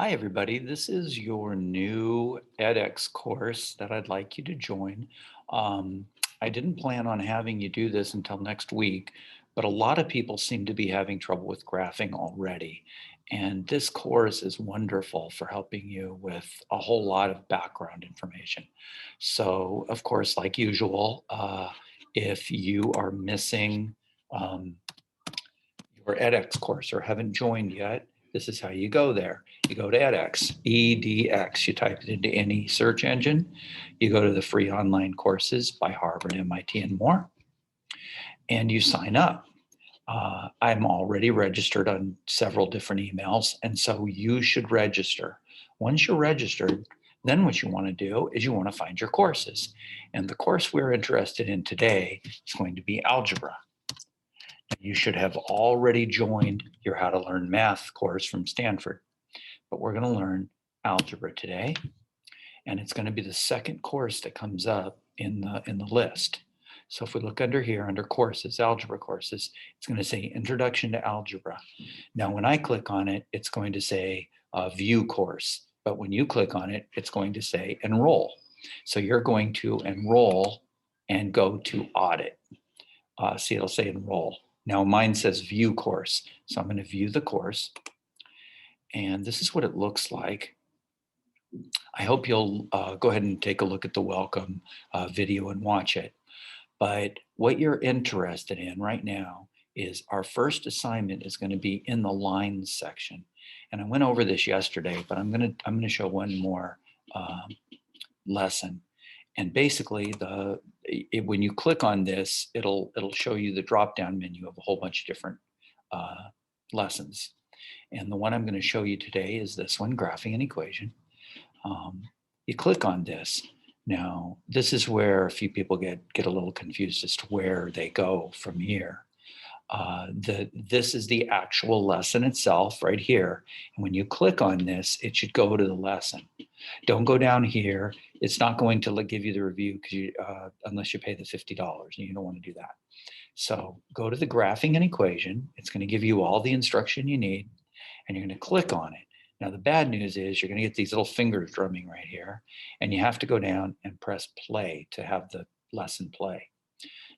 Hi, everybody. This is your new EdX course that I'd like you to join. Um, I didn't plan on having you do this until next week, but a lot of people seem to be having trouble with graphing already. And this course is wonderful for helping you with a whole lot of background information. So, of course, like usual, if you are missing um, your edX course or haven't joined yet, this is how you go there. You go to edX, EDX. You type it into any search engine. You go to the free online courses by Harvard, MIT, and more, and you sign up. I'm already registered on several different emails, and so you should register. Once you're registered, then what you want to do is you want to find your courses. And the course we're interested in today is going to be algebra. You should have already joined your How to Learn Math course from Stanford, but we're going to learn algebra today, and it's going to be the second course that comes up in the list. So if we look under here, under courses, algebra courses, it's going to say Introduction to Algebra. Now, when I click on it, it's going to say View Course, but when you click on it, it's going to say Enroll. So you're going to enroll and go to Audit. See, it'll say Enroll. Now mine says View Course, so I'm going to view the course, and this is what it looks like. I hope you'll go ahead and take a look at the welcome video and watch it. But what you're interested in right now is our first assignment is going to be in the lines section. And I went over this yesterday, but I'm going to show one more lesson. And basically, when you click on this, it'll show you the drop-down menu of a whole bunch of different lessons. And the one I'm going to show you today is this one, graphing an equation. You click on this. Now, this is where a few people get a little confused as to where they go from here. This is the actual lesson itself right here. And when you click on this, it should go to the lesson. Don't go down here. It's not going to give you the review unless you pay the $50, and you don't want to do that. So go to the graphing an equation. It's going to give you all the instruction you need, and you're going to click on it. Now, the bad news is you're going to get these little fingers drumming right here, and you have to go down and press play to have the lesson play.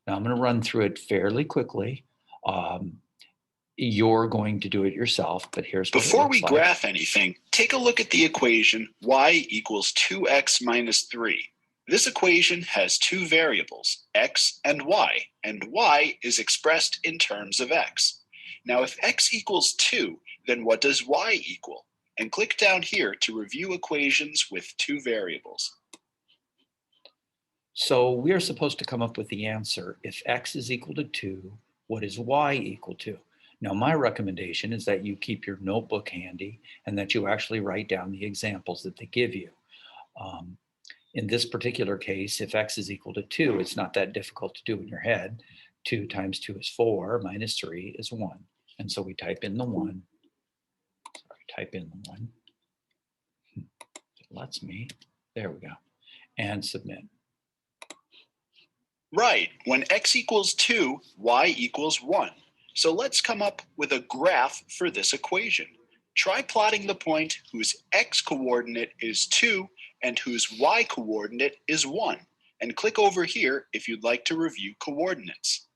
Now, I'm going to run through it fairly quickly. You're going to do it yourself, but here's what it Before looks we like. graph anything, take a look at the equation y equals 2x minus 3. This equation has two variables, x and y is expressed in terms of x. Now, if x equals 2, then what does y equal? And click down here to review equations with two variables. So we're supposed to come up with the answer. If x is equal to 2, what is y equal to? Now, my recommendation is that you keep your notebook handy and that you actually write down the examples that they give you. In this particular case, if x is equal to 2, it's not that difficult to do in your head. 2 times 2 is 4, minus 3 is 1. And so we type in the 1. Type in the 1. It lets me. There we go. And submit. Right, when x equals 2, y equals 1. So let's come up with a graph for this equation. Try plotting the point whose x-coordinate is 2 and whose y-coordinate is 1. And click over here if you'd like to review coordinates.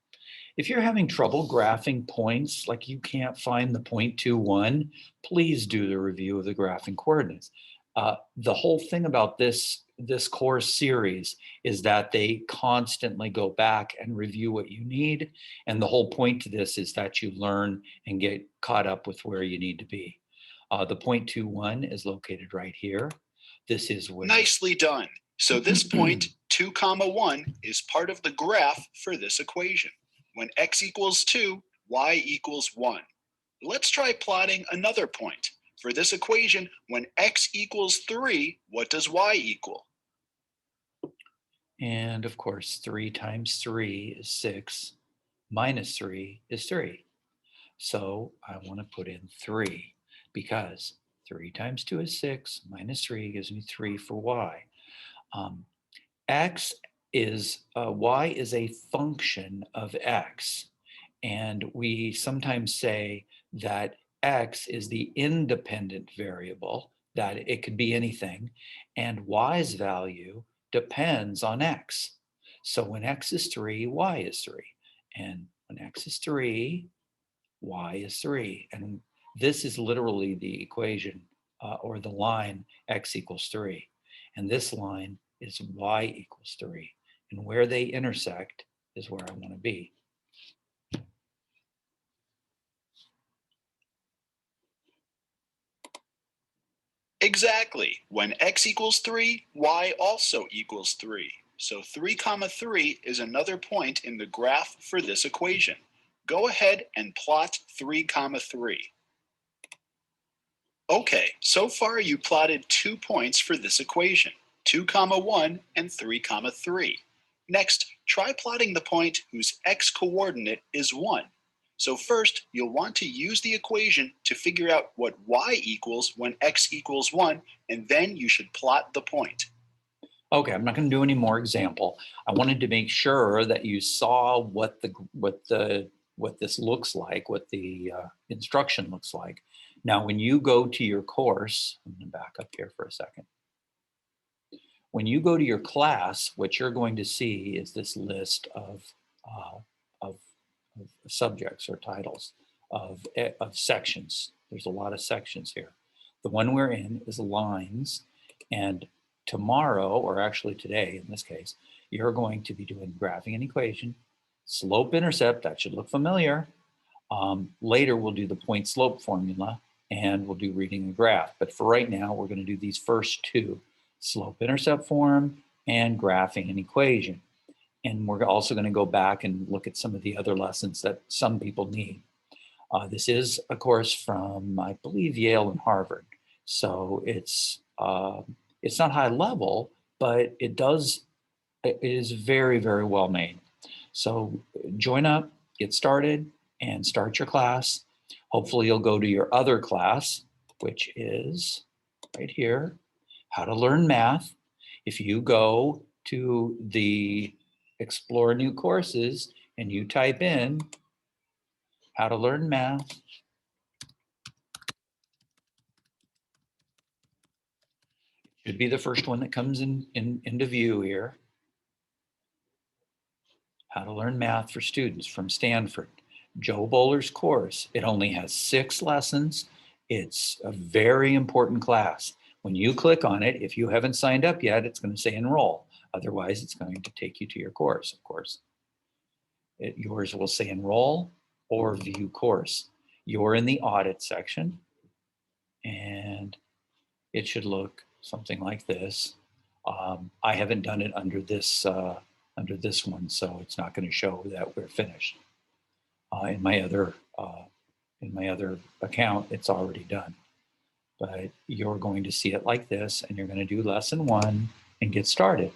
If you're having trouble graphing points, like you can't find the 0.21, please do the review of the graphing coordinates. The whole thing about this course series is that they constantly go back and review what you need. And the whole point to this is that you learn and get caught up with where you need to be. The 0.21 is located right here. This is where... Nicely done. So this point, 2, 1, is part of the graph for this equation. When x equals 2, y equals 1. Let's try plotting another point. For this equation, when x equals 3, what does y equal? And of course, 3 times 3 is 6, minus 3 is 3. So I want to put in 3 because 3 times 2 is 6, minus 3 gives me 3 for y. Y is a function of x. And we sometimes say that X is the independent variable, that it could be anything, and Y's value depends on X. So when X is 3, Y is 3. And when X is 3, Y is 3. And this is literally the equation or the line X equals 3. And this line is Y equals 3. And where they intersect is where I want to be. Exactly. When x equals 3, y also equals 3. So 3 comma 3 is another point in the graph for this equation. Go ahead and plot 3 comma 3. Okay, so far you plotted 2 points for this equation, 2 comma 1 and 3 comma 3. Next, try plotting the point whose x-coordinate is 1. So first, you'll want to use the equation to figure out what y equals when x equals 1, and then you should plot the point. Okay, I'm not going to do any more example. I wanted to make sure that you saw what this looks like, what the instruction looks like. Now, when you go to your course, I'm going to back up here for a second. When you go to your class, what you're going to see is this list of subjects or titles of sections. There's a lot of sections here. The one we're in is lines, and tomorrow, or actually today in this case, you're going to be doing graphing an equation, slope intercept, that should look familiar. Later we'll do the point slope formula and we'll do reading the graph. But for right now, we're going to do these first two, slope intercept form and graphing an equation. And we're also going to go back and look at some of the other lessons that some people need. This is a course from, I believe, Yale and Harvard. So it's not high level, but it is very, very well made. So join up, get started, and start your class. Hopefully you'll go to your other class, which is right here, How to Learn Math. If you go to the Explore New Courses and you type in How to Learn Math, it should be the first one that comes into view here. How to Learn Math for Students from Stanford. Joe Bowler's course. It only has 6 lessons. It's a very important class. When you click on it, if you haven't signed up yet, it's going to say enroll. Otherwise, it's going to take you to your course, of course. Yours will say enroll or view course. You're in the audit section, and it should look something like this. I haven't done it under this one, so it's not going to show that we're finished. In my other account, it's already done. But you're going to see it like this, and you're going to do lesson 1 and get started.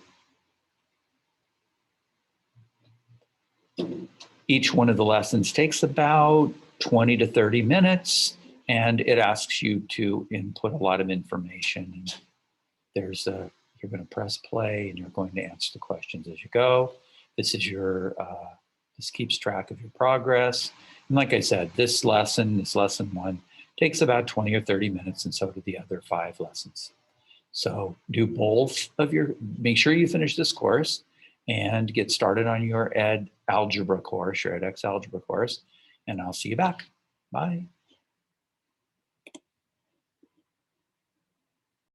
Each one of the lessons takes about 20 to 30 minutes, and it asks you to input a lot of information. You're going to press play, and you're going to answer the questions as you go. This is this keeps track of your progress. And like I said, this lesson 1, takes about 20 or 30 minutes, and so do the other 5 lessons. So do both of make sure you finish this course and get started on your Algebra course, your EdX Algebra course, and I'll see you back. Bye.